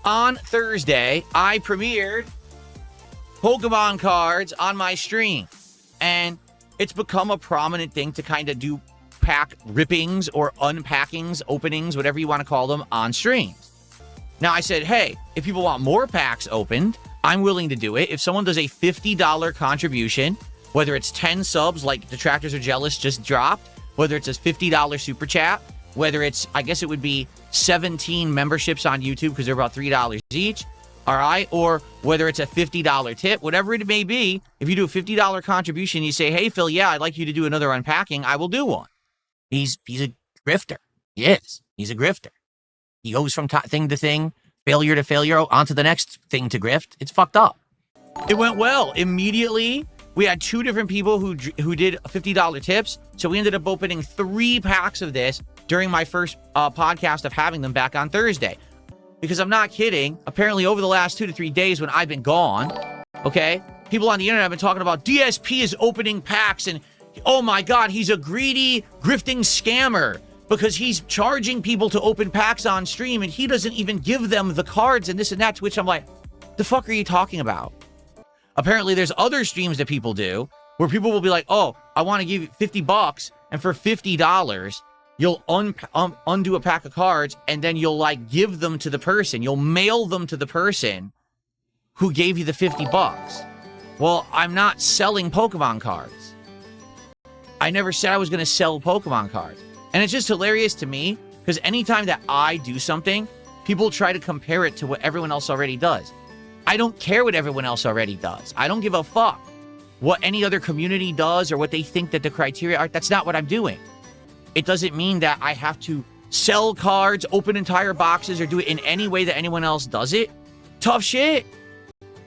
on Thursday, I premiered Pokemon cards on my stream. And it's become a prominent thing to kind of do pack rippings or unpackings, openings, whatever you want to call them, on streams. Now, I said, hey, if people want more packs opened, I'm willing to do it. If someone does a $50 contribution, whether it's 10 subs like Detractors Are Jealous just dropped, whether it's a $50 super chat, whether it's, I guess it would be 17 memberships on YouTube because they're about $3 each, all right? Or whether it's a $50 tip, whatever it may be, if you do a $50 contribution, you say, hey, Phil, yeah, I'd like you to do another unpacking, I will do one. He's a grifter. He is. He's a grifter. He goes from thing to thing, failure to failure, onto the next thing to grift. It's fucked up. It went well. Immediately, we had 2 different people who did $50 tips. So we ended up opening 3 packs of this during my first podcast of having them back on Thursday. Because I'm not kidding. Apparently, over the last 2 to 3 days when I've been gone, okay, people on the internet have been talking about DSP is opening packs and, oh my God, he's a greedy, grifting scammer because he's charging people to open packs on stream and he doesn't even give them the cards and this and that, to which I'm like, the fuck are you talking about? Apparently, there's other streams that people do where people will be like, oh, I want to give you $50 and for $50, you'll undo a pack of cards and then you'll like give them to the person. You'll mail them to the person who gave you the $50. Well, I'm not selling Pokemon cards. I never said I was going to sell Pokemon cards. And it's just hilarious to me because anytime that I do something, people try to compare it to what everyone else already does. I don't care what everyone else already does. I don't give a fuck what any other community does or what they think that the criteria are. That's not what I'm doing. It doesn't mean that I have to sell cards, open entire boxes, or do it in any way that anyone else does it. Tough shit.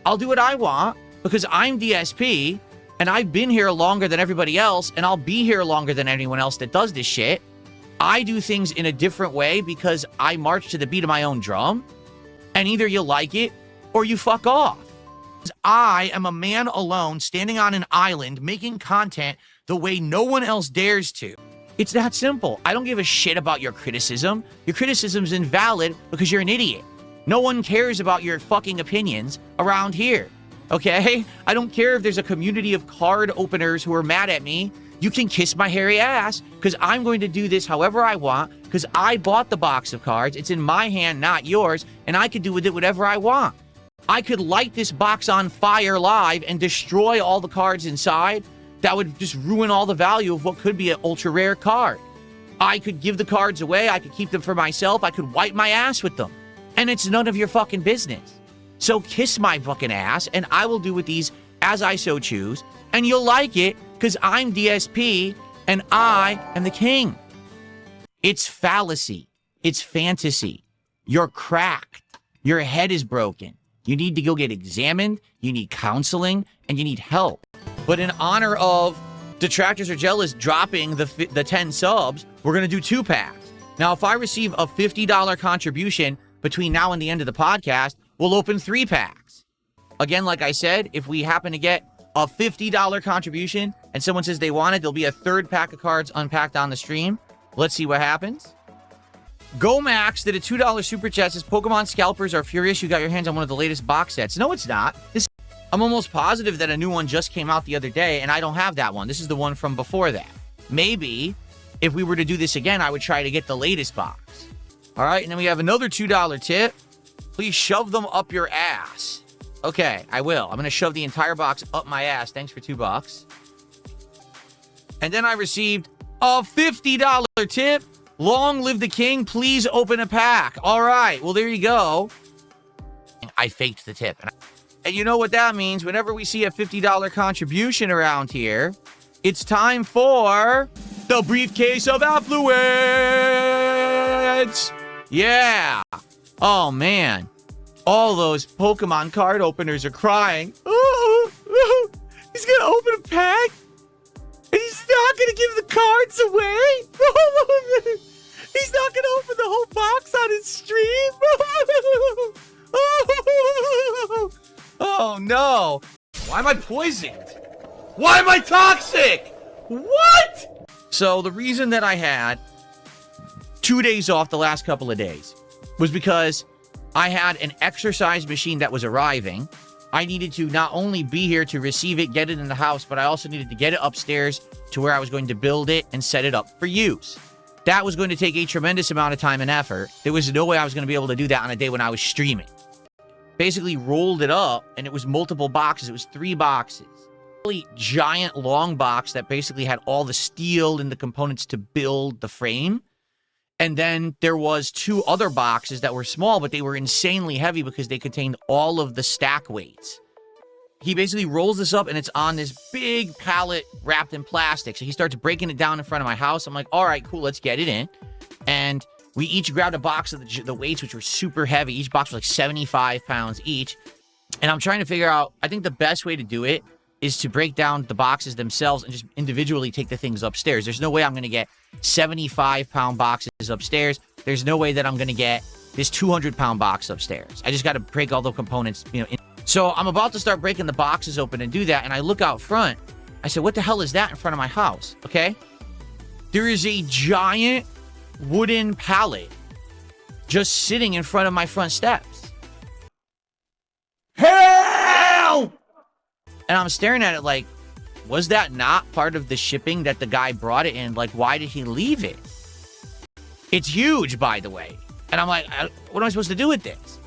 I'll do what I want because I'm DSP and I've been here longer than everybody else and I'll be here longer than anyone else that does this shit. I do things in a different way because I march to the beat of my own drum and either you like it or you fuck off. I am a man alone standing on an island making content the way no one else dares to. It's that simple. I don't give a shit about your criticism. Your criticism's invalid because you're an idiot. No one cares about your fucking opinions around here, okay? I don't care if there's a community of card openers who are mad at me. You can kiss my hairy ass because I'm going to do this however I want because I bought the box of cards. It's in my hand, not yours, and I can do with it whatever I want. I could light this box on fire live and destroy all the cards inside. That would just ruin all the value of what could be an ultra rare card. I could give the cards away. I could keep them for myself. I could wipe my ass with them. And it's none of your fucking business. So kiss my fucking ass and I will do with these as I so choose. And you'll like it because I'm DSP and I am the king. It's fallacy. It's fantasy. You're cracked. Your head is broken. You need to go get examined. You need counseling and you need help. But in honor of Detractors Are Jealous dropping the 10 subs, we're going to do 2 packs. Now, if I receive a $50 contribution between now and the end of the podcast, we'll open 3 packs. Again, like I said, if we happen to get a $50 contribution and someone says they want it, there'll be a 3rd pack of cards unpacked on the stream. Let's see what happens. GoMax did a $2 super chat. Says Pokemon scalpers are furious you got your hands on one of the latest box sets. No, it's not. I'm almost positive that a new one just came out the other day, and I don't have that one. This is the one from before that. Maybe if we were to do this again, I would try to get the latest box. All right, and then we have another $2 tip. Please shove them up your ass. Okay, I will. I'm going to shove the entire box up my ass. Thanks for $2. And then I received a $50 tip. Long live the king. Please open a pack. All right, well, there you go. I faked the tip. And you know what that means? Whenever we see a $50 contribution around here, it's time for the briefcase of affluence. Yeah. Oh, man. All those Pokemon card openers are crying. Oh, he's going to open a pack? And he's not going to give the cards away? He's not going to open the whole box on his stream? Oh, no. Why am I poisoned? Why am I toxic? What? So the reason that I had 2 days off the last couple of days was because I had an exercise machine that was arriving. I needed to not only be here to receive it, get it in the house, but I also needed to get it upstairs to where I was going to build it and set it up for use. That was going to take a tremendous amount of time and effort. There was no way I was going to be able to do that on a day when I was streaming. Basically rolled it up, and it was multiple boxes. It was 3 boxes. Really giant long box that basically had all the steel and the components to build the frame. And then there was 2 other boxes that were small, but they were insanely heavy because they contained all of the stack weights. He basically rolls this up, and it's on this big pallet wrapped in plastic. So he starts breaking it down in front of my house. I'm like, all right, cool, let's get it in. And we each grabbed a box of the weights, which were super heavy. Each box was like 75 pounds each. And I'm trying to figure out, I think the best way to do it is to break down the boxes themselves and just individually take the things upstairs. There's no way I'm going to get 75-pound boxes upstairs. There's no way that I'm going to get this 200-pound box upstairs. I just got to break all the components, So I'm about to start breaking the boxes open and do that, and I look out front. I said, what the hell is that in front of my house? Okay? There is a giant wooden pallet just sitting in front of my front steps. Help! And I'm staring at it like, was that not part of the shipping that the guy brought it in? Like, why did he leave it? It's huge, by the way. And I'm like, what am I supposed to do with this?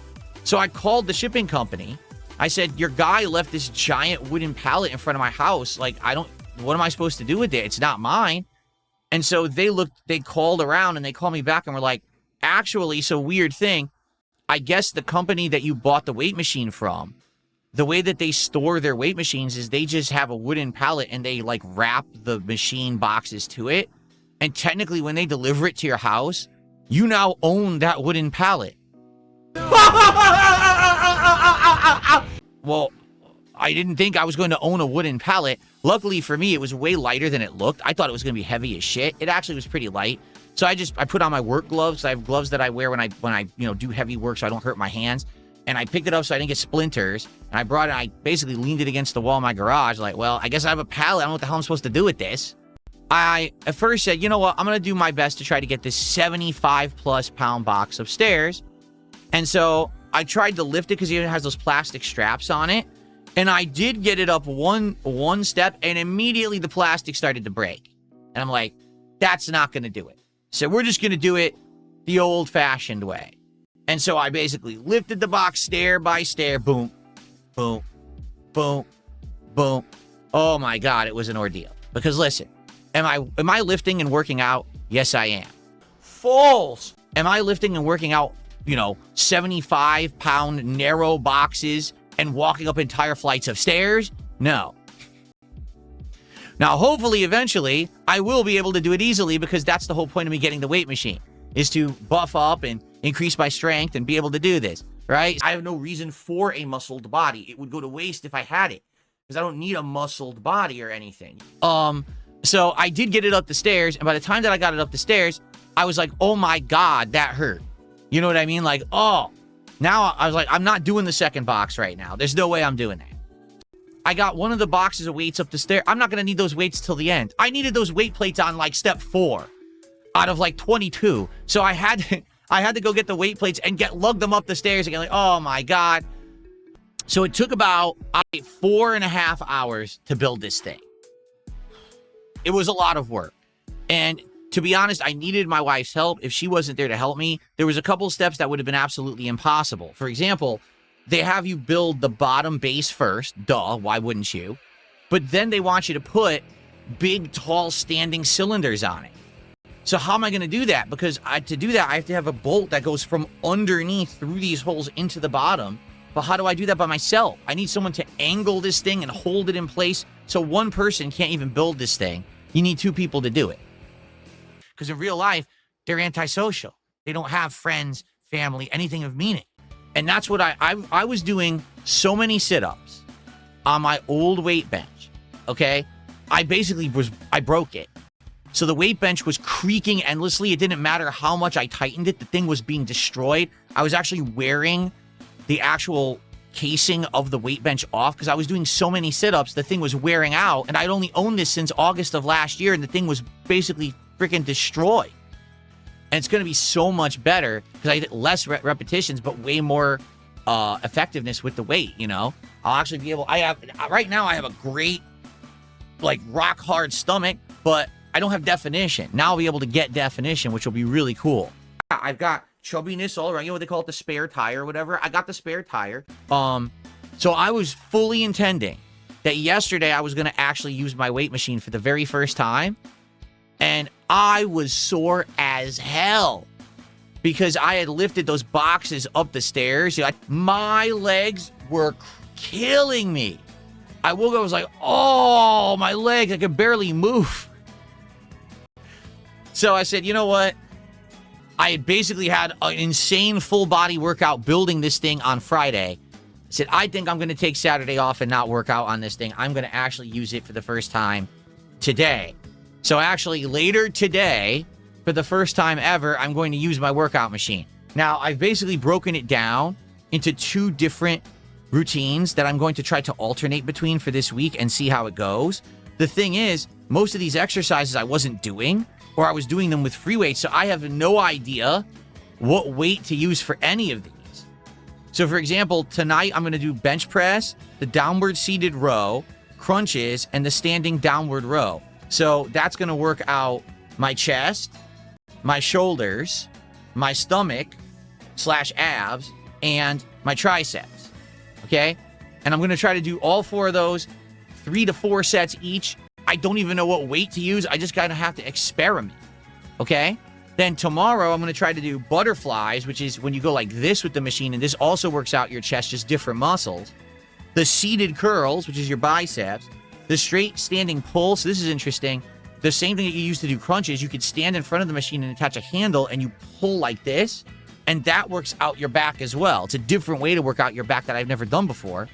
So I called the shipping company. I said, your guy left this giant wooden pallet in front of my house. Like, what am I supposed to do with it? It's not mine. And so they called around and they called me back and were like, actually, so weird thing. I guess the company that you bought the weight machine from, the way that they store their weight machines is they just have a wooden pallet and they like wrap the machine boxes to it. And technically when they deliver it to your house, you now own that wooden pallet. Well, I didn't think I was going to own a wooden pallet. Luckily for me, it was way lighter than it looked. I thought it was going to be heavy as shit. It actually was pretty light. So I put on my work gloves. I have gloves that I wear when I do heavy work so I don't hurt my hands. And I picked it up so I didn't get splinters. And I brought it, I basically leaned it against the wall of my garage. Like, well, I guess I have a pallet. I don't know what the hell I'm supposed to do with this. I at first said, you know what? I'm going to do my best to try to get this 75+ pound box upstairs. And so I tried to lift it because it has those plastic straps on it. And I did get it up one step, and immediately the plastic started to break. And I'm like, that's not going to do it. So we're just going to do it the old-fashioned way. And so I basically lifted the box stair by stair. Boom, boom, boom, boom. Oh, my God, it was an ordeal. Because listen, am I lifting and working out? Yes, I am. False. Am I lifting and working out, 75-pound narrow boxes and walking up entire flights of stairs? No. Now, hopefully, eventually, I will be able to do it easily because that's the whole point of me getting the weight machine, is to buff up and increase my strength and be able to do this, right? I have no reason for a muscled body. It would go to waste if I had it because I don't need a muscled body or anything. So I did get it up the stairs, and by the time that I got it up the stairs, I was like, oh my God, that hurt. You know what I mean? Like, oh, now I was like, I'm not doing the second box right now. There's no way I'm doing that. I got one of the boxes of weights up the stair. I'm not going to need those weights till the end. I needed those weight plates on like step 4 out of like 22. So I had to go get the weight plates and lug them up the stairs again. Like, oh my God. So it took about 4.5 hours to build this thing. It was a lot of work. And to be honest, I needed my wife's help. If she wasn't there to help me, there was a couple steps that would have been absolutely impossible. For example, they have you build the bottom base first. Duh, why wouldn't you? But then they want you to put big, tall, standing cylinders on it. So how am I going to do that? Because to do that, I have to have a bolt that goes from underneath through these holes into the bottom. But how do I do that by myself? I need someone to angle this thing and hold it in place. So one person can't even build this thing. You need 2 people to do it. Because in real life, they're antisocial. They don't have friends, family, anything of meaning. And that's what I was doing so many sit-ups on my old weight bench, okay? I broke it. So the weight bench was creaking endlessly. It didn't matter how much I tightened it. The thing was being destroyed. I was actually wearing the actual casing of the weight bench off because I was doing so many sit-ups. The thing was wearing out, and I'd only owned this since August of last year, and the thing was basically freaking destroyed. And it's going to be so much better because I did less repetitions, but way more effectiveness with the weight, you know? I'll actually be able, right now I have a great, like, rock hard stomach, but I don't have definition. Now I'll be able to get definition, which will be really cool. I've got chubbiness all around, you know what they call it, the spare tire or whatever? I got the spare tire. So I was fully intending that yesterday I was going to actually use my weight machine for the very first time. And I was sore as hell because I had lifted those boxes up the stairs. My legs were killing me. I woke up, I was like, oh, my legs, I could barely move. So I said, you know what? I had basically had an insane full body workout building this thing on Friday. I said, I think I'm going to take Saturday off and not work out on this thing. I'm going to actually use it for the first time today. So actually later today, for the first time ever, I'm going to use my workout machine. Now, I've basically broken it down into 2 different routines that I'm going to try to alternate between for this week and see how it goes. The thing is, most of these exercises I wasn't doing, or I was doing them with free weights, so I have no idea what weight to use for any of these. So for example, tonight I'm going to do bench press, the downward seated row, crunches, and the standing downward row. So that's going to work out my chest, my shoulders, my stomach / abs, and my triceps. Okay? And I'm going to try to do all 4 of those, 3 to 4 sets each. I don't even know what weight to use. I just kind of have to experiment. Okay? Then tomorrow, I'm going to try to do butterflies, which is when you go like this with the machine, and this also works out your chest, just different muscles. The seated curls, which is your biceps. The straight standing pull, so this is interesting. The same thing that you use to do crunches, you could stand in front of the machine and attach a handle, and you pull like this, and that works out your back as well. It's a different way to work out your back that I've never done before.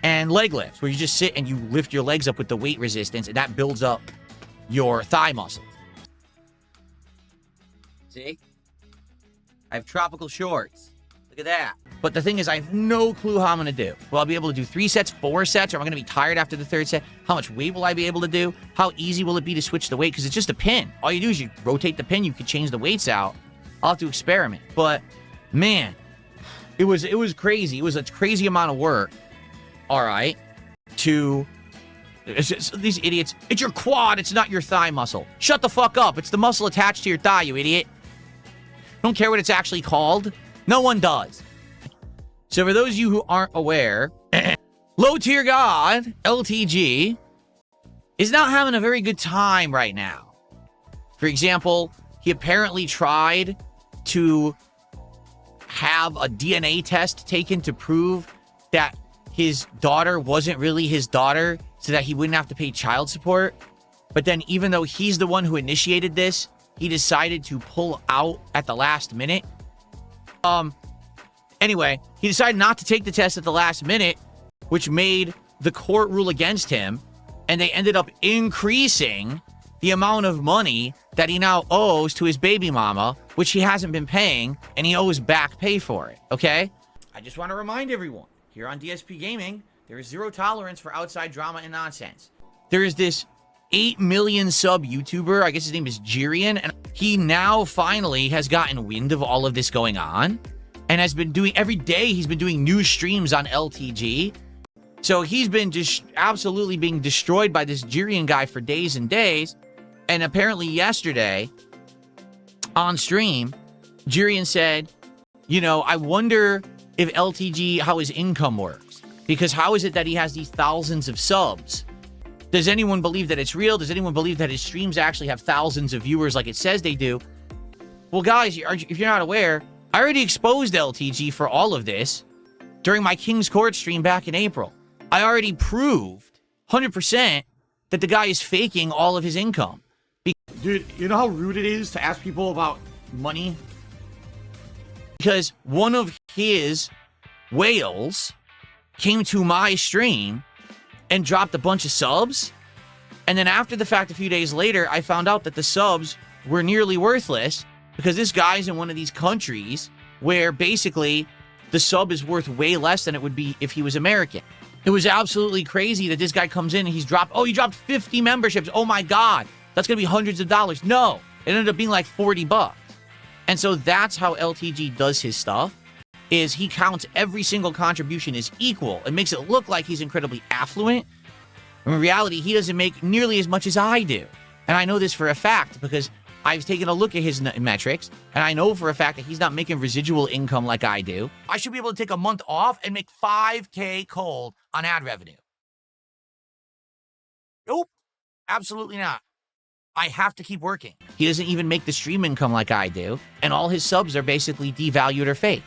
And leg lifts, where you just sit and you lift your legs up with the weight resistance, and that builds up your thigh muscles. See? I have tropical shorts. Look at that. But the thing is, I have no clue how I'm going to do. Will I be able to do 3 sets, 4 sets? Or am I going to be tired after the 3rd set? How much weight will I be able to do? How easy will it be to switch the weight? Because it's just a pin. All you do is you rotate the pin. You can change the weights out. I'll have to experiment. But, man, it was crazy. It was a crazy amount of work. All right. These idiots. It's your quad. It's not your thigh muscle. Shut the fuck up. It's the muscle attached to your thigh, you idiot. Don't care what it's actually called. No one does. So for those of you who aren't aware, low tier god, LTG, is not having a very good time right now. For example, he apparently tried to have a DNA test taken to prove that his daughter wasn't really his daughter so that he wouldn't have to pay child support. But then even though he's the one who initiated this, he decided to pull out at the last minute. Anyway, he decided not to take the test at the last minute, which made the court rule against him, and they ended up increasing the amount of money that he now owes to his baby mama, which he hasn't been paying, and he owes back pay for it, okay? I just want to remind everyone, here on DSP Gaming, there is 0 tolerance for outside drama and nonsense. There is this 8 million sub YouTuber, I guess his name is Jirian, and he now finally has gotten wind of all of this going on, and has been doing, every day he's been doing new streams on LTG. So he's been just absolutely being destroyed by this Jirian guy for days and days. And apparently yesterday, on stream, Jirian said, you know, I wonder if LTG, how his income works. Because how is it that he has these thousands of subs? Does anyone believe that it's real? Does anyone believe that his streams actually have thousands of viewers like it says they do? Well, guys, if you're not aware, I already exposed LTG for all of this during my King's Court stream back in April. I already proved 100% that the guy is faking all of his income. Dude, you know how rude it is to ask people about money? Because one of his whales came to my stream and dropped a bunch of subs. And then after the fact, a few days later, I found out that the subs were nearly worthless because this guy's in one of these countries where basically the sub is worth way less than it would be if he was American. It was absolutely crazy that this guy comes in and he dropped 50 memberships. Oh my God, that's going to be hundreds of dollars. No, it ended up being like $40. And so that's how LTG does his stuff, is he counts every single contribution as equal and makes it look like he's incredibly affluent. In reality, he doesn't make nearly as much as I do. And I know this for a fact because I've taken a look at his metrics, and I know for a fact that he's not making residual income like I do. I should be able to take a month off and make $5K cold on ad revenue. Nope, absolutely not. I have to keep working. He doesn't even make the stream income like I do, and all his subs are basically devalued or fake.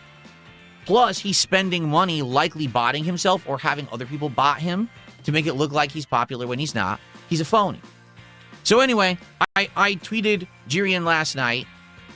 Plus, he's spending money likely botting himself or having other people bot him to make it look like he's popular when he's not. He's a phony. So anyway, I tweeted Jirian last night,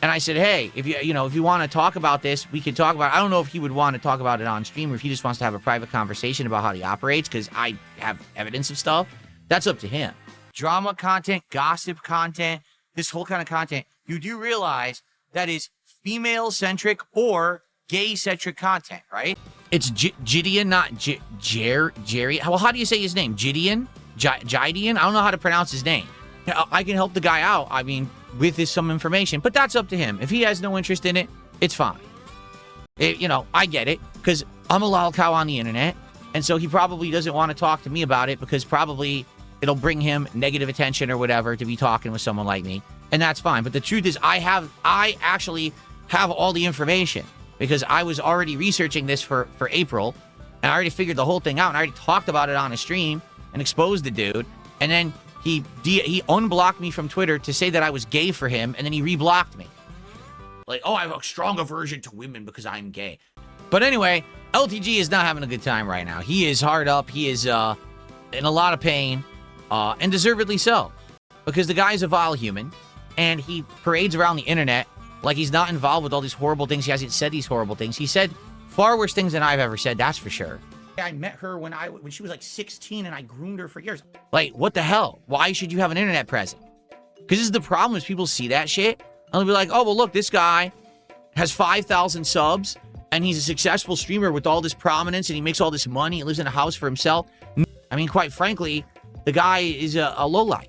and I said, hey, if you want to talk about this, we can talk about it. I don't know if he would want to talk about it on stream or if he just wants to have a private conversation about how he operates, because I have evidence of stuff. That's up to him. Drama content, gossip content, this whole kind of content, you do realize that is female-centric or gay-centric content, right? It's Gideon, not Jerry. Well, how do you say his name? Gideon? Gideon? I don't know how to pronounce his name. I can help the guy out, I mean, with some information, but that's up to him. If he has no interest in it, it's fine. I get it, because I'm a lol cow on the internet, and so he probably doesn't want to talk to me about it because probably it'll bring him negative attention or whatever to be talking with someone like me, and that's fine. But the truth is, I actually have all the information because I was already researching this for April, and I already figured the whole thing out, and I already talked about it on a stream and exposed the dude, and then he unblocked me from Twitter to say that I was gay for him, and then he reblocked me. Like, oh, I have a strong aversion to women because I'm gay. But anyway, LTG is not having a good time right now. He is hard up. He is in a lot of pain, and deservedly so. Because the guy's a vile human, and he parades around the internet like he's not involved with all these horrible things. He hasn't said these horrible things. He said far worse things than I've ever said, that's for sure. I met her when she was like 16 and I groomed her for years. Like, what the hell? Why should you have an internet presence? Because this is the problem is people see that shit and they'll be like, oh, well, look, this guy has 5,000 subs and he's a successful streamer with all this prominence and he makes all this money. He lives in a house for himself. I mean, quite frankly, the guy is a lowlife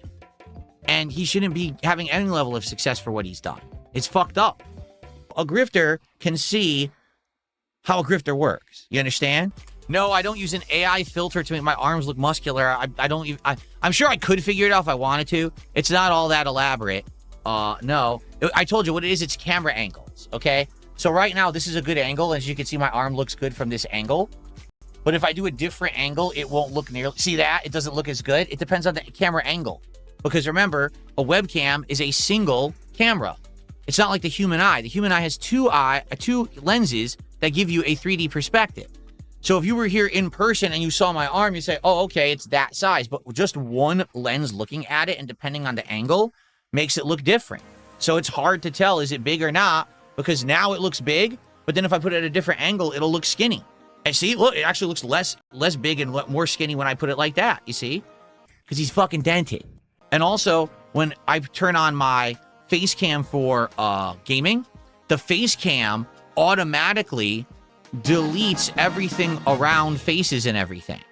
and he shouldn't be having any level of success for what he's done. It's fucked up. A grifter can see how a grifter works. You understand? No, I don't use an AI filter to make my arms look muscular. I'm sure I could figure it out if I wanted to. It's not all that elaborate. No. I told you what it is. It's camera angles, okay? So right now, this is a good angle. As you can see, my arm looks good from this angle. But if I do a different angle, it won't look nearly... See that? It doesn't look as good. It depends on the camera angle. Because remember, a webcam is a single camera. It's not like the human eye. The human eye has two lenses that give you a 3D perspective. So if you were here in person and you saw my arm, you say, oh, okay, it's that size. But just one lens looking at it and depending on the angle makes it look different. So it's hard to tell, is it big or not? Because now it looks big, but then if I put it at a different angle, it'll look skinny. And see, look, it actually looks less big and more skinny when I put it like that, you see? Because he's fucking dented. And also, when I turn on my face cam for gaming, the face cam automatically deletes everything around faces and everything.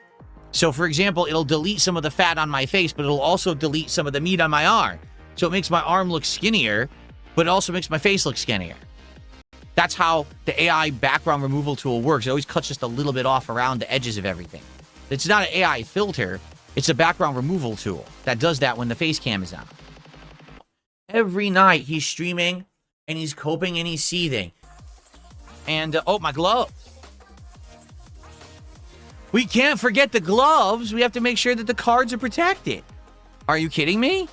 So for example, it'll delete some of the fat on my face, but it'll also delete some of the meat on my arm. So it makes my arm look skinnier, but it also makes my face look skinnier. That's how the AI background removal tool works. It always cuts just a little bit off around the edges of everything. It's not an AI filter, it's a background removal tool that does that when the face cam is on. Every night he's streaming and he's coping and he's seething. And, oh, my gloves. We can't forget the gloves. We have to make sure that the cards are protected. Are you kidding me?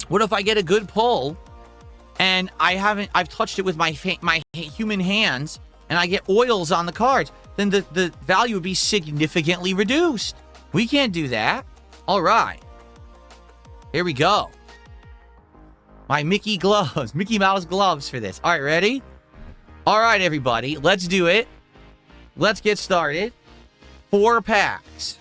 What if I get a good pull and I've touched it with my human hands and I get oils on the cards? Then the value would be significantly reduced. We can't do that. All right. Here we go. My Mickey gloves, Mickey Mouse gloves for this. All right, ready? All right, everybody, let's do it. Let's get started. 4 packs.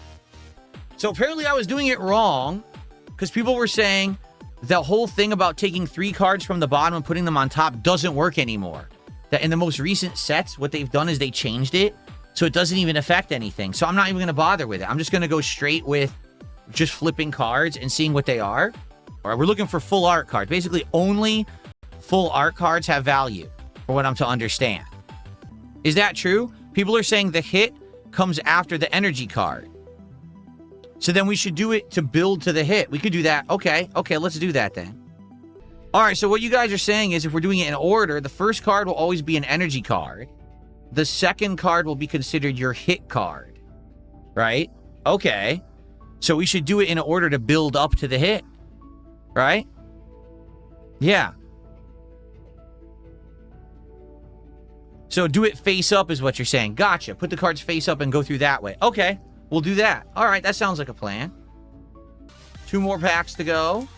So apparently I was doing it wrong because people were saying the whole thing about taking 3 cards from the bottom and putting them on top doesn't work anymore. That in the most recent sets, what they've done is they changed it so it doesn't even affect anything. So I'm not even going to bother with it. I'm just going to go straight with just flipping cards and seeing what they are. All right, we're looking for full art cards. Basically, only full art cards have value, for what I'm to understand. Is that true? People are saying the hit comes after the energy card. So then we should do it to build to the hit. We could do that. Okay, let's do that then. All right, so what you guys are saying is if we're doing it in order, the first card will always be an energy card. The second card will be considered your hit card, right? Okay. So we should do it in order to build up to the hit, right? Yeah. So do it face up is what you're saying. Gotcha. Put the cards face up and go through that way. Okay, we'll do that. All right, that sounds like a plan. 2 more packs to go.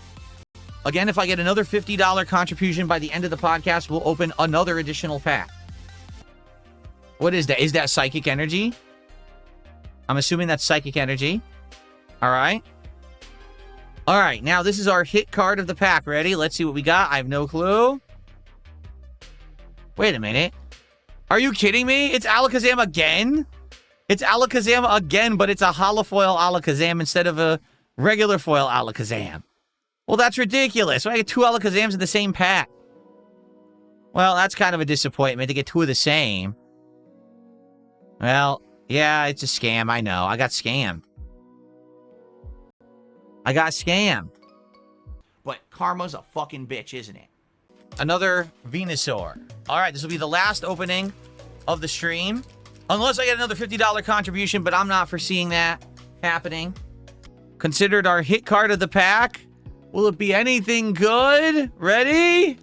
Again, if I get another $50 contribution by the end of the podcast, we'll open another additional pack. What is that? Is that psychic energy? I'm assuming that's psychic energy. All right. All right, now this is our hit card of the pack. Ready? Let's see what we got. I have no clue. Wait a minute. Are you kidding me? It's Alakazam again? It's Alakazam again, but it's a holofoil Alakazam instead of a regular foil Alakazam. Well, that's ridiculous. I get 2 Alakazams in the same pack. Well, that's kind of a disappointment to get 2 of the same. Well, yeah, it's a scam. I know. I got scammed. But karma's a fucking bitch, isn't it? Another Venusaur. All right, this will be the last opening of the stream. Unless I get another $50 contribution, but I'm not foreseeing that happening. Considered our hit card of the pack. Will it be anything good? Ready?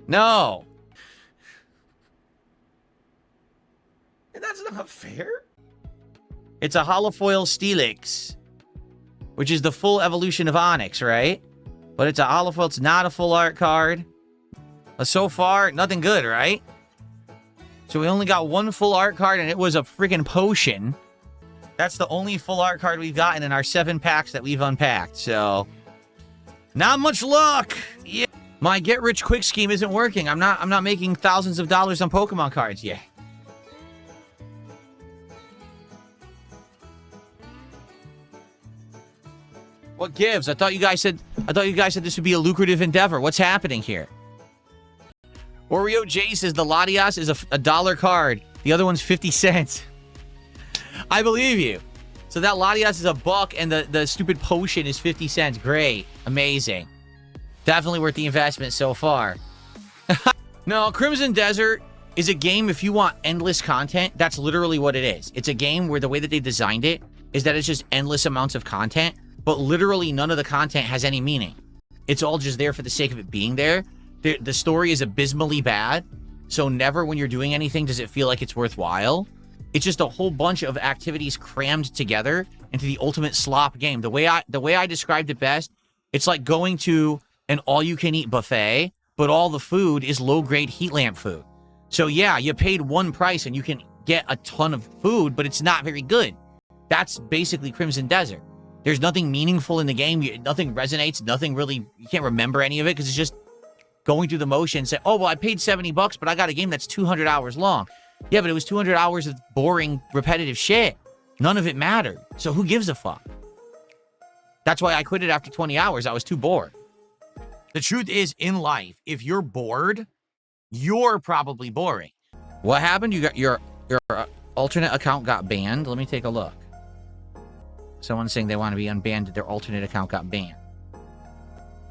No. That's not fair. It's a holofoil Steelix, which is the full evolution of Onyx, right? But it's a holofoil. It's not a full art card. So far, nothing good, right? So we only got 1 full art card, and it was a freaking potion. That's the only full art card we've gotten in our 7 packs that we've unpacked. So, not much luck. Yeah. My get-rich-quick scheme isn't working. I'm not making thousands of dollars on Pokemon cards yet. What gives? I thought you guys said this would be a lucrative endeavor. What's happening here? Oreo J says the Latias is a $1 card. The other one's 50 cents. I believe you. So that Latias is $1 and the stupid potion is 50 cents. Great. Amazing. Definitely worth the investment so far. No, Crimson Desert is a game if you want endless content. That's literally what it is. It's a game where the way that they designed it is that it's just endless amounts of content, but literally none of the content has any meaning. It's all just there for the sake of it being there. The story is abysmally bad, so never when you're doing anything does it feel like it's worthwhile. It's just a whole bunch of activities crammed together into the ultimate slop game. The way I described it best, it's like going to an all-you-can-eat buffet, but all the food is low-grade heat lamp food. So yeah, you paid one price and you can get a ton of food, but it's not very good. That's basically Crimson Desert. There's nothing meaningful in the game. Nothing resonates. Nothing really, you can't remember any of it because it's just going through the motions. Say, oh, well, I paid $70, but I got a game that's 200 hours long. Yeah, but it was 200 hours of boring, repetitive shit. None of it mattered. So who gives a fuck? That's why I quit it after 20 hours. I was too bored. The truth is, in life, if you're bored, you're probably boring. What happened? You got your alternate account got banned. Let me take a look. Someone's saying they want to be unbanned. Their alternate account got banned.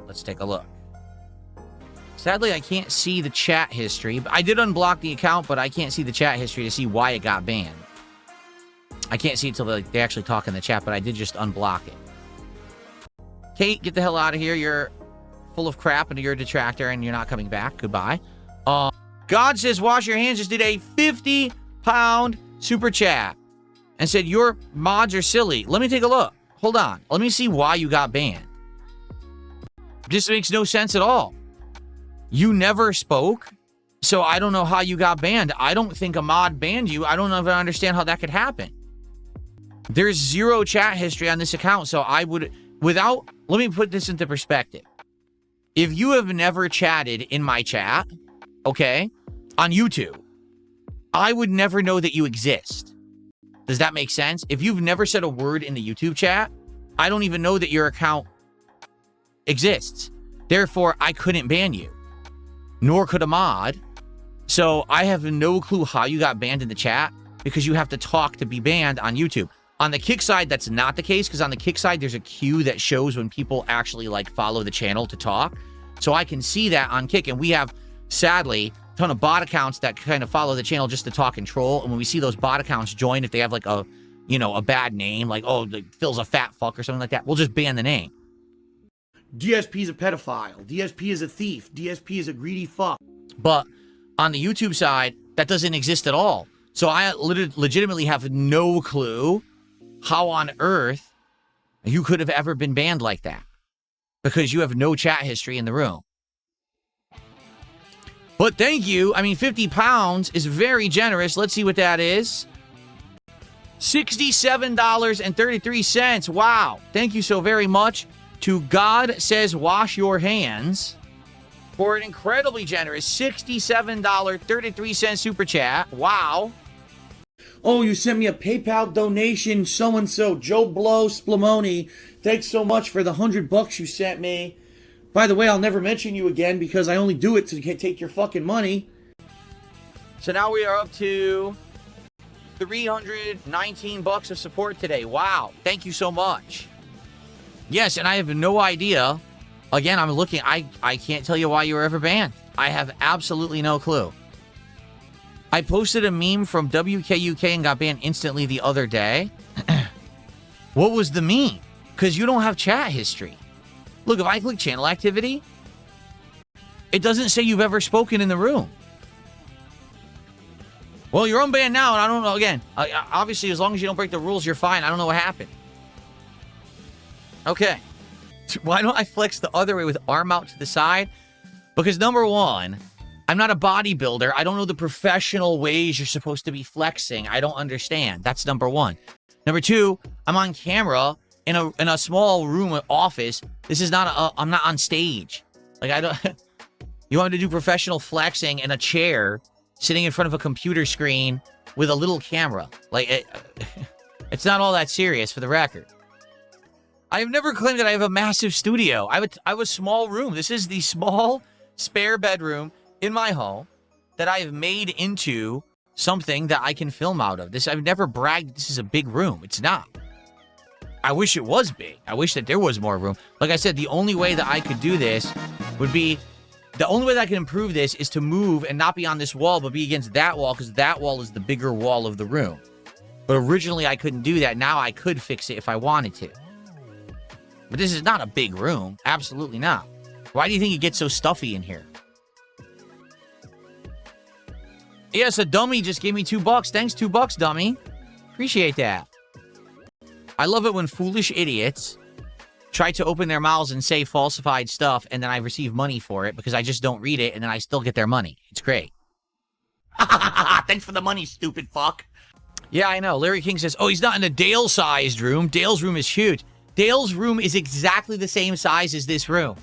Let's take a look. Sadly, I can't see the chat history. I did unblock the account, but I can't see the chat history to see why it got banned. I can't see it until they actually talk in the chat, but I did just unblock it. Kate, get the hell out of here. You're full of crap and you're a detractor and you're not coming back. Goodbye. God says, wash your hands. Just did a 50-pound super chat and said, your mods are silly. Let me take a look. Hold on. Let me see why you got banned. This makes no sense at all. You never spoke, so I don't know how you got banned. I don't think a mod banned you. I don't know if I understand how that could happen. There's zero chat history on this account, so I would, let me put this into perspective. If you have never chatted in my chat, okay, on YouTube, I would never know that you exist. Does that make sense? If you've never said a word in the YouTube chat, I don't even know that your account exists. Therefore, I couldn't ban you, nor could a mod. So I have no clue how you got banned in the chat, because you have to talk to be banned on YouTube. On the Kick side, that's not the case, because on the Kick side, there's a queue that shows when people actually, like, follow the channel to talk. So I can see that on Kick, and we have, sadly, a ton of bot accounts that kind of follow the channel just to talk and troll. And when we see those bot accounts join, if they have, like, a, you know, a bad name, like, oh, like, Phil's a fat fuck or something like that, we'll just ban the name. DSP is a pedophile. DSP is a thief. DSP is a greedy fuck. But on the YouTube side, that doesn't exist at all. So I legitimately have no clue how on earth you could have ever been banned like that, because you have no chat history in the room. But thank you. I mean, 50 pounds is very generous. Let's see what that is. $67.33. Wow. Thank you so very much to God Says Wash Your Hands for an incredibly generous $67.33 super chat. Wow. Oh, you sent me a PayPal donation, so-and-so, Joe Blow Splamoni. Thanks so much for the $100 you sent me. By the way, I'll never mention you again because I only do it to take your fucking money. So now we are up to $319 of support today. Wow. Thank you so much. Yes, and I have no idea. Again, I'm looking. I can't tell you why you were ever banned. I have absolutely no clue. I posted a meme from WKUK and got banned instantly the other day. What was the meme? Because you don't have chat history. Look, if I click channel activity, it doesn't say you've ever spoken in the room. Well, you're unbanned now, and I don't know. Again, obviously, as long as you don't break the rules, you're fine. I don't know what happened. Okay. Why don't I flex the other way with arm out to the side? Because number one, I'm not a bodybuilder. I don't know the professional ways you're supposed to be flexing. I don't understand. That's number one. Number two, I'm on camera in a small room office. This is not I'm not on stage. Like, I don't. You want me to do professional flexing in a chair, sitting in front of a computer screen with a little camera? Like, it's not all that serious, for the record. I have never claimed that I have a massive studio. I have a small room. This is the small spare bedroom in my home that I have made into something that I can film out of. I've never bragged this is a big room. It's not. I wish it was big. I wish that there was more room. Like I said, the only way that I could do this would be, the only way that I can improve this is to move and not be on this wall, but be against that wall, because that wall is the bigger wall of the room. But originally I couldn't do that. Now I could fix it if I wanted to. But this is not a big room. Absolutely not. Why do you think it gets so stuffy in here? Yes, a dummy just gave me $2. Thanks, $2, dummy. Appreciate that. I love it when foolish idiots try to open their mouths and say falsified stuff, and then I receive money for it because I just don't read it, and then I still get their money. It's great. Thanks for the money, stupid fuck. Yeah, I know. Larry King says, oh, he's not in a Dale-sized room. Dale's room is huge. Dale's room is exactly the same size as this room.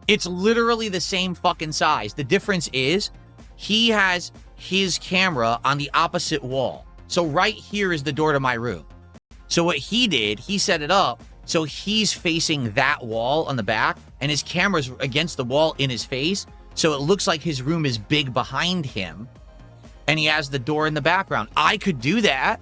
It's literally the same fucking size. The difference is he has his camera on the opposite wall. So right here is the door to my room. So what he did, he set it up so he's facing that wall on the back, and his camera's against the wall in his face. So it looks like his room is big behind him, and he has the door in the background. I could do that.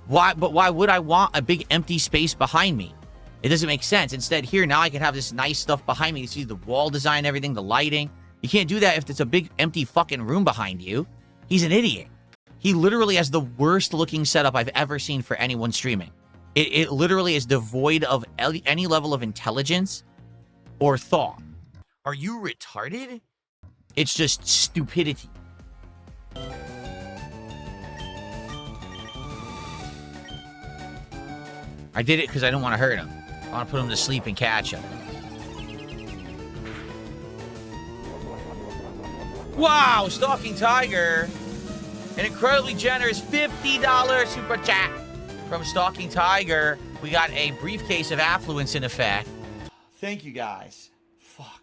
Why? But why would I want a big empty space behind me? It doesn't make sense. Instead, here, now I can have this nice stuff behind me. You see the wall design, everything, the lighting. You can't do that if it's a big empty fucking room behind you. He's an idiot. He literally has the worst looking setup I've ever seen for anyone streaming. It literally is devoid of any level of intelligence or thought. Are you retarded? It's just stupidity. I did it because I don't want to hurt him. I want to put him to sleep and catch him. Wow, Stalking Tiger. An incredibly generous $50 super chat from Stalking Tiger. We got a briefcase of affluence in effect. Thank you, guys. Fuck.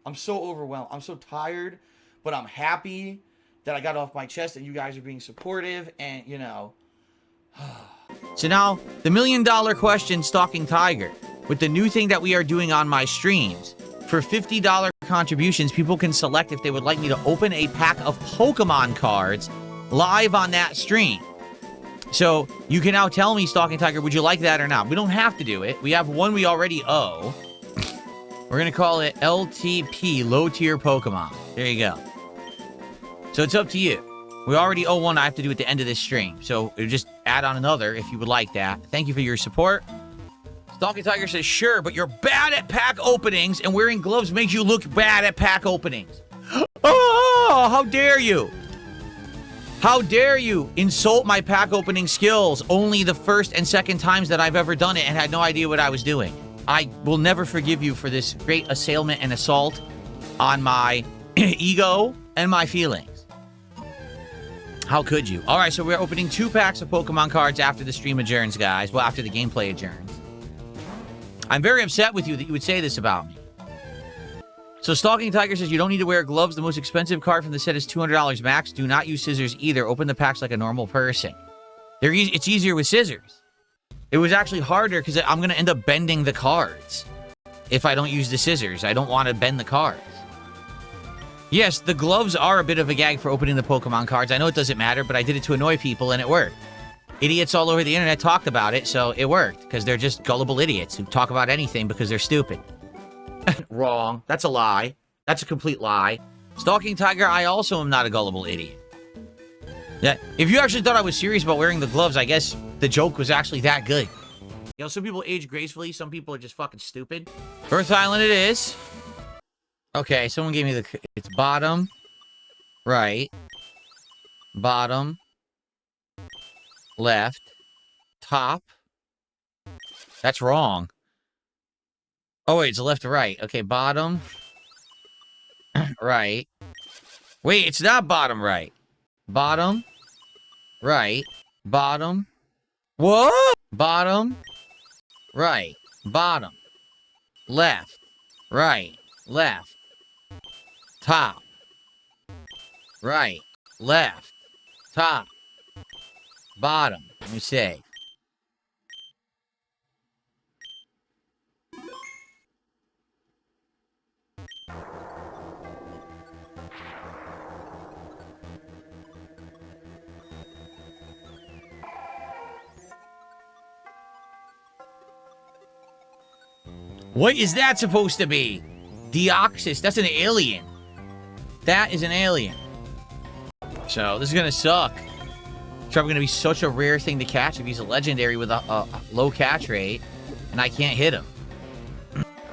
I'm so overwhelmed. I'm so tired, but I'm happy that I got off my chest and you guys are being supportive and, you know. So now, the $1 million question, Stalking Tiger. With the new thing that we are doing on my streams, for $50 contributions, people can select if they would like me to open a pack of Pokemon cards live on that stream. So you can now tell me, Stalking Tiger, would you like that or not? We don't have to do it. We have one we already owe. We're going to call it LTP, Low Tier Pokemon. There you go. So it's up to you. We already owe one I have to do at the end of this stream. So just add on another if you would like that. Thank you for your support. Stalking Tiger says, sure, but you're bad at pack openings, and wearing gloves makes you look bad at pack openings. Oh, how dare you? How dare you insult my pack opening skills only the first and second times that I've ever done it and had no idea what I was doing. I will never forgive you for this great assailment and assault on my ego and my feelings. How could you? All right, so we're opening 2 packs of Pokemon cards after the stream adjourns, guys. Well, after the gameplay adjourns. I'm very upset with you that you would say this about me. So Stalking Tiger says you don't need to wear gloves. The most expensive card from the set is $200 max. Do not use scissors either. Open the packs like a normal person. It's easier with scissors. It was actually harder because I'm going to end up bending the cards if I don't use the scissors. I don't want to bend the cards. Yes, the gloves are a bit of a gag for opening the Pokemon cards. I know it doesn't matter, but I did it to annoy people and it worked. Idiots all over the internet talked about it, so it worked, because they're just gullible idiots who talk about anything because they're stupid. Wrong. That's a lie. That's a complete lie. Stalking Tiger, I also am not a gullible idiot. Yeah, if you actually thought I was serious about wearing the gloves, I guess the joke was actually that good. You know, some people age gracefully, some people are just fucking stupid. Earth Island it is. Okay, someone gave me the... It's bottom, right, bottom, left, top. That's wrong. Oh, wait, it's left to right. Okay, bottom, right. Wait, it's not bottom right. Bottom, right, bottom. What? Bottom, right, bottom, left, right, left, top, right, left, top, bottom. Let me see. What is that supposed to be? Deoxys. That's an alien. That is an alien. So, this is going to suck. It's probably going to be such a rare thing to catch if he's a legendary with a low catch rate, and I can't hit him.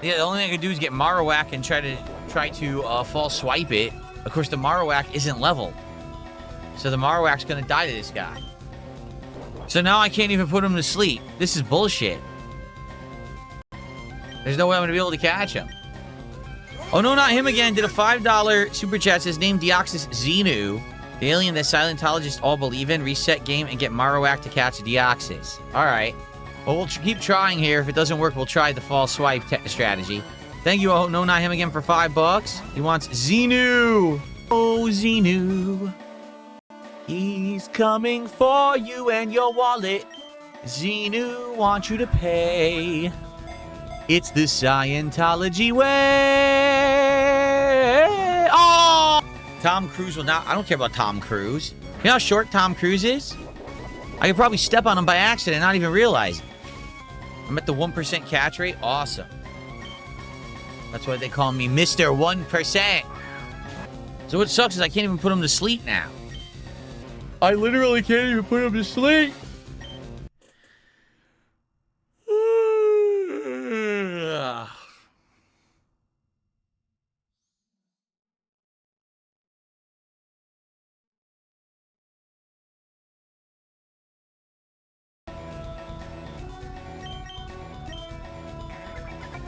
Yeah, the only thing I can do is get Marowak and try to false swipe it. Of course, the Marowak isn't leveled. So the Marowak's going to die to this guy. So now I can't even put him to sleep. This is bullshit. There's no way I'm going to be able to catch him. Oh, no, not him again. Did a $5 super chat. Says, name Deoxys Xenu. The alien that Scientologists all believe in. Reset game and get Marowak to catch Deoxys. All right. Well, we'll keep trying here. If it doesn't work, we'll try the false swipe strategy. Thank you, oh, no, not him again for $5. He wants Xenu. Oh, Xenu. He's coming for you and your wallet. Xenu wants you to pay. It's the Scientology way. Oh! Tom Cruise will not... I don't care about Tom Cruise. You know how short Tom Cruise is? I could probably step on him by accident and not even realize it. I'm at the 1% catch rate. Awesome. That's why they call me Mr. 1%. So what sucks is I can't even put him to sleep now. I literally can't even put him to sleep.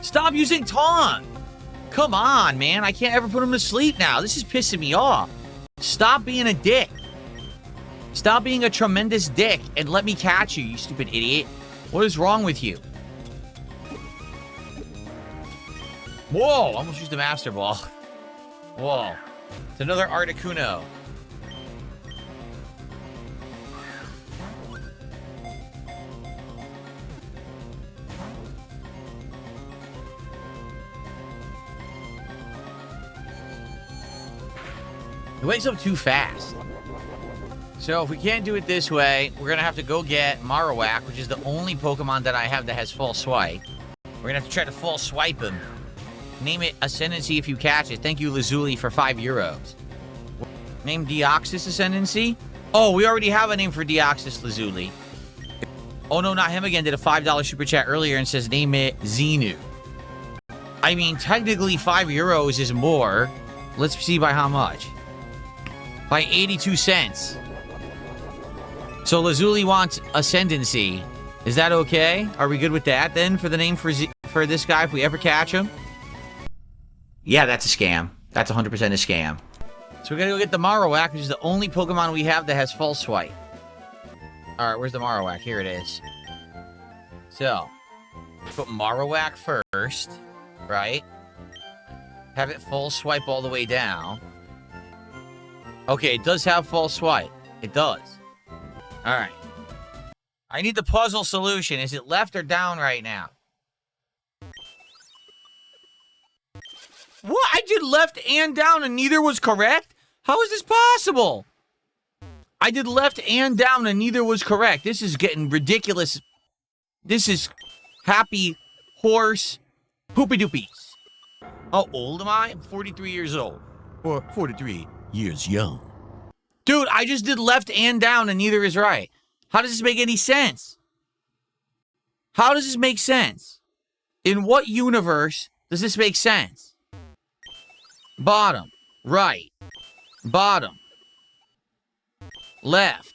Stop using taunt! Come on, man. I can't ever put him to sleep now. This is pissing me off. Stop being a dick. Stop being a tremendous dick and let me catch you, you stupid idiot. What is wrong with you? Whoa! Almost used a Master Ball. Whoa. It's another Articuno. He wakes up too fast. So if we can't do it this way, we're going to have to go get Marowak, which is the only Pokemon that I have that has false swipe. We're going to have to try to false swipe him. Name it Ascendancy if you catch it. Thank you, Lazuli, for €5. Name Deoxys Ascendancy. Oh, we already have a name for Deoxys, Lazuli. Oh, no, not him again. Did a $5 super chat earlier and says name it Xenu. I mean, technically €5 is more. Let's see by how much. By 82 cents. So Lazuli wants Ascendancy. Is that okay? Are we good with that then for the name for this guy if we ever catch him? Yeah, that's a scam. That's 100% a scam. So we're going to go get the Marowak, which is the only Pokemon we have that has false swipe. Alright, where's the Marowak? Here it is. So, put Marowak first, right? Have it false swipe all the way down. Okay, it does have false swipe. It does. Alright. I need the puzzle solution. Is it left or down right now? What? I did left and down and neither was correct? How is this possible? I did left and down and neither was correct. This is getting ridiculous. This is happy horse poopy doopies. How old am I? I'm 43 years old. Or 43 years young. Dude, I just did left and down and neither is right. How does this make any sense? How does this make sense? In what universe does this make sense? Bottom, right, bottom, left,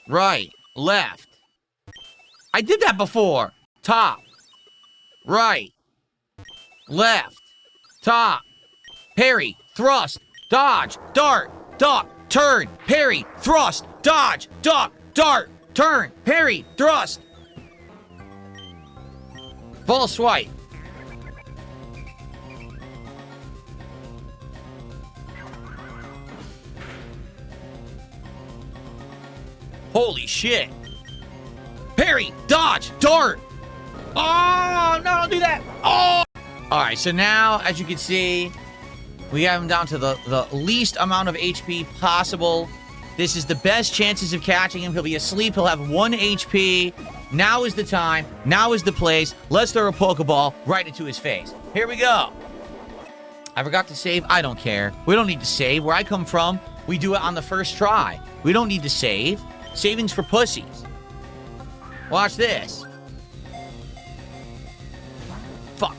right, left. I did that before. Top, right, left, top, parry, thrust, dodge, dart, duck, turn, parry, thrust, dodge, duck, dart, turn, parry, thrust. False swipe. Holy shit. Parry, dodge, dart. Oh, no, don't do that. Oh. All right, so now, as you can see, we have him down to the least amount of HP possible. This is the best chances of catching him. He'll be asleep. He'll have 1 HP. Now is the time. Now is the place. Let's throw a Pokeball right into his face. Here we go. I forgot to save. I don't care. We don't need to save. Where I come from, we do it on the first try. We don't need to save. Savings for pussies. Watch this. Fuck.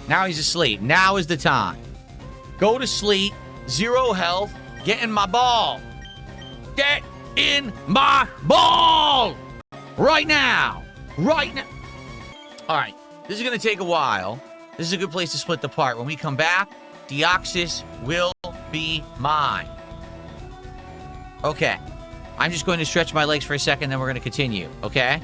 Now he's asleep. Now is the time. Go to sleep. 0 health. Get in my ball. Get in my ball. Right now. Right now. All right. This is going to take a while. This is a good place to split the part. When we come back, Deoxys will be mine. Okay. I'm just going to stretch my legs for a second, then we're going to continue. Okay?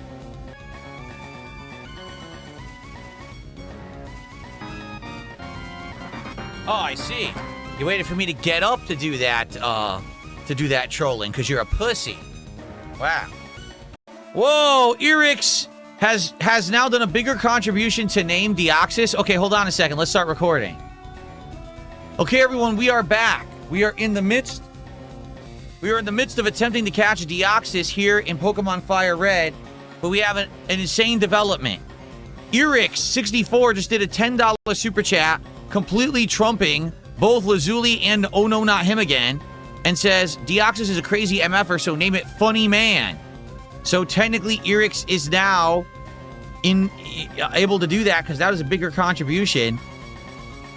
Oh, I see. You waited for me to get up to do that trolling, because you're a pussy. Wow. Whoa, Erix has now done a bigger contribution to name Deoxys. Okay, hold on a second. Let's start recording. Okay, everyone, we are back. We are in the midst of attempting to catch Deoxys here in Pokemon Fire Red, but we have an insane development. Erix64 just did a $10 super chat, completely trumping both Lazuli and Oh No Not Him Again, and says, Deoxys is a crazy MFer, so name it Funny Man. So technically, Erix is now able to do that because that was a bigger contribution.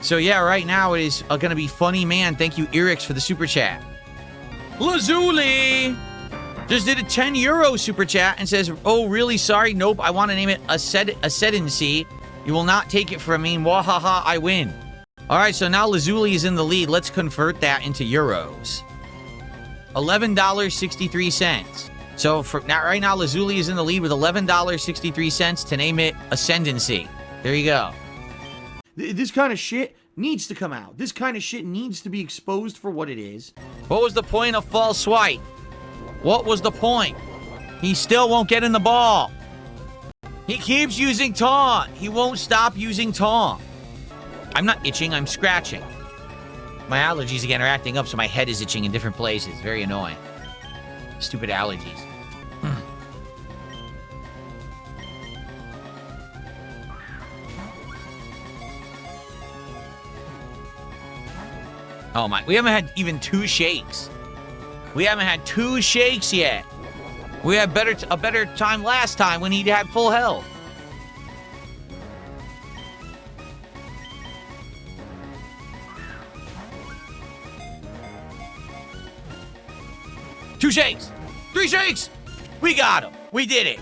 So yeah, right now it is going to be Funny Man. Thank you, Erix, for the super chat. Lazuli just did a €10 super chat and says, oh, really sorry. Nope, I want to name it Ascendancy. You will not take it from me. Wahaha, I win. All right, so now Lazuli is in the lead. Let's convert that into euros. $11.63. So right now, Lazuli is in the lead with $11.63 to name it Ascendancy. There you go. This kind of shit needs to come out. This kind of shit needs to be exposed for what it is. What was the point of false swipe? What was the point? He still won't get in the ball. He keeps using taunt. He won't stop using taunt. I'm not itching, I'm scratching. My allergies again are acting up, so my head is itching in different places. Very annoying. Stupid allergies. Oh my, we haven't had even 2 shakes. We haven't had 2 shakes yet. We had a better time last time when he had full health. Two shakes! 3 shakes! We got him! We did it!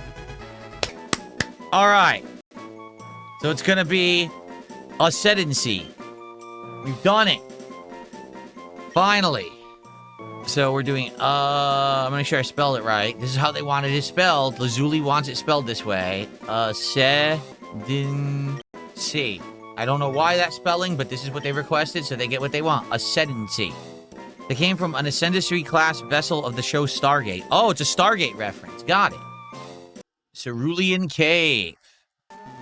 Alright. So it's gonna be ascendancy. We've done it. Finally. So we're doing, I'm gonna make sure I spelled it right. This is how they wanted it spelled. Lazuli wants it spelled this way. Ascendancy. I don't know why that spelling, but this is what they requested, so they get what they want. Ascendancy. They came from an ascendancy class vessel of the show Stargate. Oh, it's a Stargate reference. Got it. Cerulean Cave.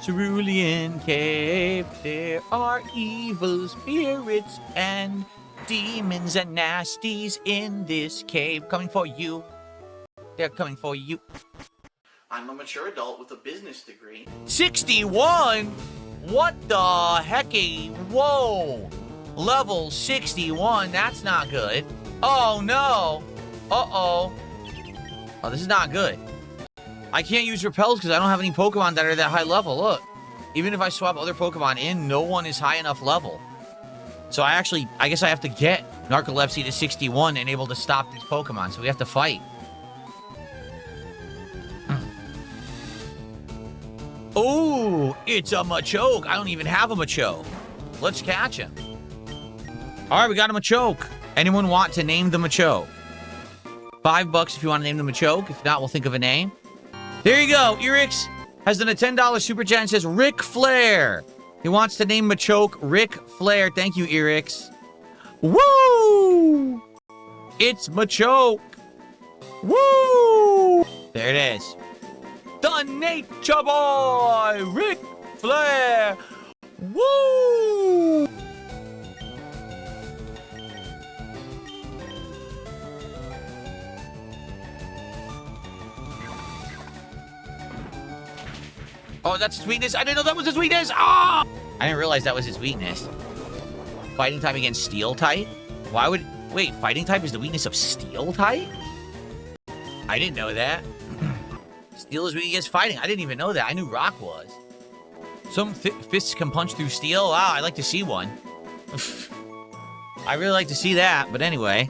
Cerulean Cave. There are evil spirits and demons and nasties in this cave. Coming for you. They're coming for you. I'm a mature adult with a business degree. 61? What the hecky? Whoa. Level 61. That's not good. Oh, no. Uh-oh. Oh, this is not good. I can't use repels because I don't have any Pokemon that are that high level. Look. Even if I swap other Pokemon in, no one is high enough level. So I guess I have to get Narcolepsy to 61 and able to stop these Pokemon. So we have to fight. Oh, it's a Machoke. I don't even have a Machoke. Let's catch him. All right, we got a Machoke. Anyone want to name the Machoke? $5 if you want to name the Machoke. If not, we'll think of a name. There you go. Erix has done a $10 super chat and says Ric Flair. He wants to name Machoke Ric Flair. Thank you, Erix. Woo! It's Machoke. Woo! There it is. The Nature Boy, Ric Flair. Woo! Oh, that's his weakness? I didn't know that was his weakness! Ah! I didn't realize that was his weakness. Fighting type against Steel type? Why would... Wait, fighting type is the weakness of Steel type? I didn't know that. Steel is weak against fighting. I didn't even know that. I knew Rock was. Some fists can punch through steel? Wow, I'd like to see one. I really like to see that, but anyway.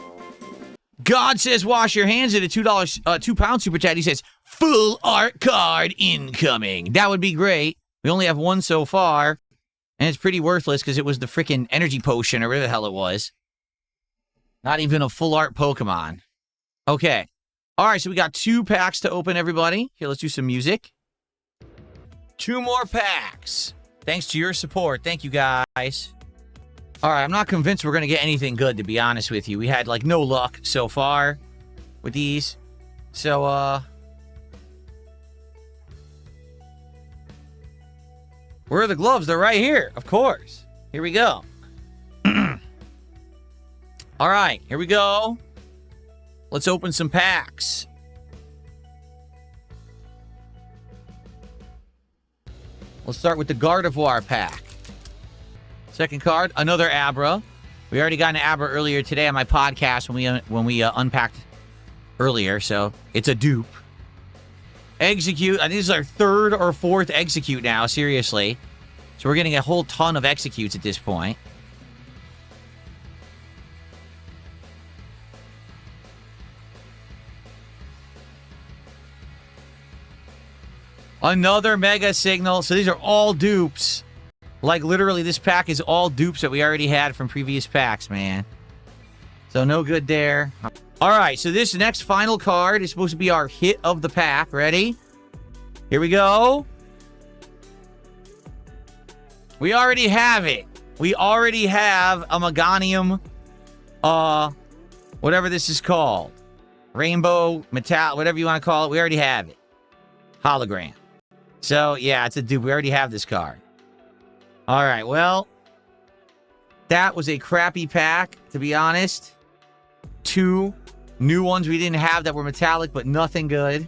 God says wash your hands at a £2 super chat. He says, full art card incoming. That would be great. We only have one so far. And it's pretty worthless because it was the freaking energy potion or whatever the hell it was. Not even a full art Pokemon. Okay. All right, so we got 2 packs to open, everybody. Here, let's do some music. 2 more packs. Thanks to your support. Thank you, guys. All right, I'm not convinced we're going to get anything good, to be honest with you. We had, like, no luck so far with these. So, where are the gloves? They're right here, of course. Here we go. All right, here we go. Let's open some packs. Let's start with the Gardevoir pack. Second card, another Abra. We already got an Abra earlier today on my podcast when we unpacked earlier, so it's a dupe. Execute. I think this is our 3rd or 4th Execute now, seriously. So we're getting a whole ton of Executes at this point. Another Mega Signal. So these are all dupes. Like, literally, this pack is all dupes that we already had from previous packs, man. So no good there. All right, so this next final card is supposed to be our hit of the pack. Ready? Here we go. We already have it. We already have a Meganium, whatever this is called. Rainbow, Metal, whatever you want to call it. We already have it. Hologram. So, yeah, it's a dupe. We already have this card. All right, well, That was a crappy pack, to be honest. 2 new ones we didn't have that were metallic, but nothing good.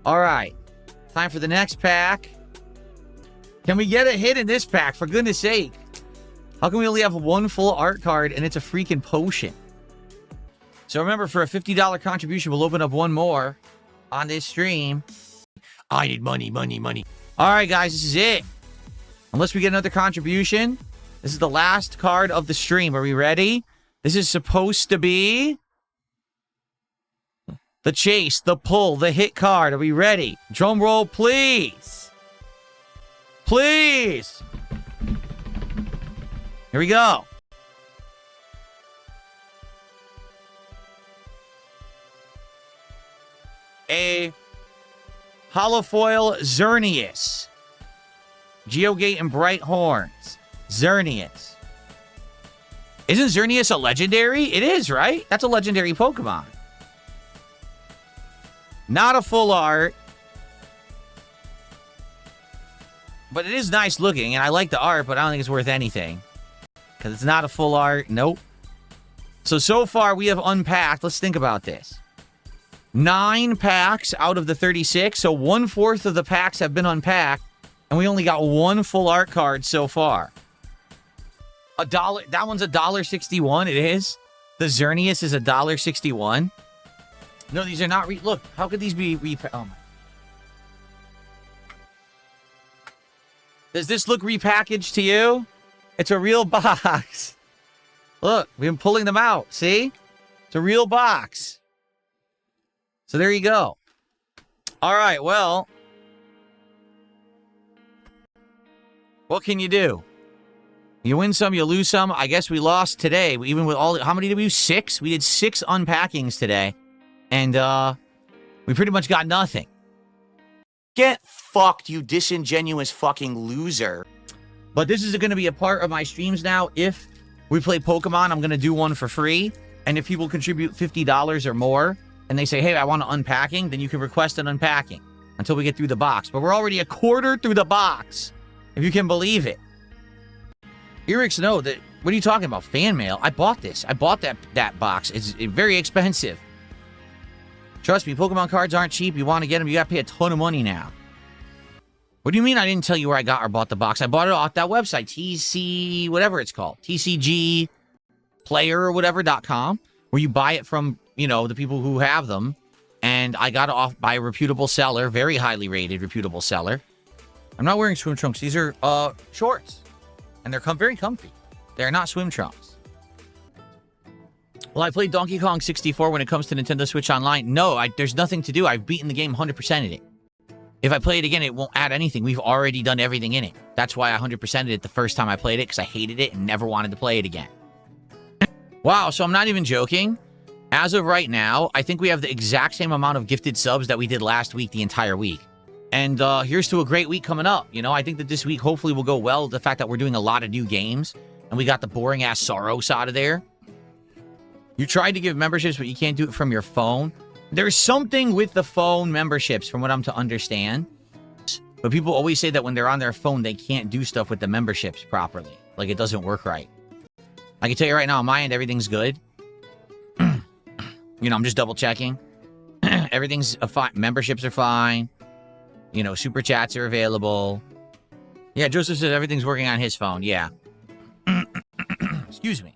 All right. Time for the next pack. Can we get a hit in this pack, for goodness sake? How can we only have 1 full art card and it's a freaking potion? So remember, for a $50 contribution, we'll open up 1 more on this stream. I need money, money, money. All right, guys, this is it. Unless we get another contribution, this is the last card of the stream. Are we ready? This is supposed to be the chase, the pull, the hit card. Are we ready? Drum roll, please. Please. Here we go. A holofoil Xerneas. Geogate and Bright Horns. Xerneas. Isn't Xerneas a legendary? It is, right? That's a legendary Pokemon. Not a full art. But it is nice looking, and I like the art, but I don't think it's worth anything. Because it's not a full art. Nope. So far, we have unpacked. Let's think about this. 9 packs out of the 36, so 1/4 of the packs have been unpacked, and we only got 1 full art card so far. $1. That one's $1.61. It is. The Xerneas is $1.61. No, these are not. Look, how could these be? Oh my. Does this look repackaged to you? It's a real box. Look, we've been pulling them out. See? It's a real box. So there you go. All right, well, what can you do? You win some, you lose some. I guess we lost today. Even with all, how many did we do? 6? We did 6 unpackings today. And we pretty much got nothing. Get fucked, you disingenuous fucking loser. But this is going to be a part of my streams now. If we play Pokemon, I'm going to do one for free. And if people contribute $50 or more, and they say, hey, I want an unpacking, then you can request an unpacking until we get through the box. But we're already a quarter through the box, if you can believe it. Eric's, no, that, what are you talking about? Fan mail? I bought this. I bought that box. It's very expensive. Trust me, Pokemon cards aren't cheap. You want to get them, you got to pay a ton of money now. What do you mean I didn't tell you where I got or bought the box? I bought it off that website, TC, whatever it's called, TCG player or whatever.com, where you buy it from, you know, the people who have them. And I got it off by a reputable seller, very highly rated reputable seller. I'm not wearing swim trunks. These are shorts. And they're very comfy. They're not swim trunks. Well, I played Donkey Kong 64 when it comes to Nintendo Switch Online. No, there's nothing to do. I've beaten the game 100%ed it. If I play it again, it won't add anything. We've already done everything in it. That's why I 100%ed it the first time I played it, because I hated it and never wanted to play it again. Wow, so I'm not even joking. As of right now, I think we have the exact same amount of gifted subs that we did last week, the entire week. And here's to a great week coming up. You know, I think that this week hopefully will go well. The fact that we're doing a lot of new games, and we got the boring-ass Soros out of there. You tried to give memberships, but you can't do it from your phone. There's something with the phone memberships, from what I'm to understand. But people always say that when they're on their phone, they can't do stuff with the memberships properly. Like, it doesn't work right. I can tell you right now, on my end, everything's good. You know, I'm just double-checking. Everything's fine. Memberships are fine. You know, super chats are available. Yeah, Joseph says everything's working on his phone. Yeah. Excuse me.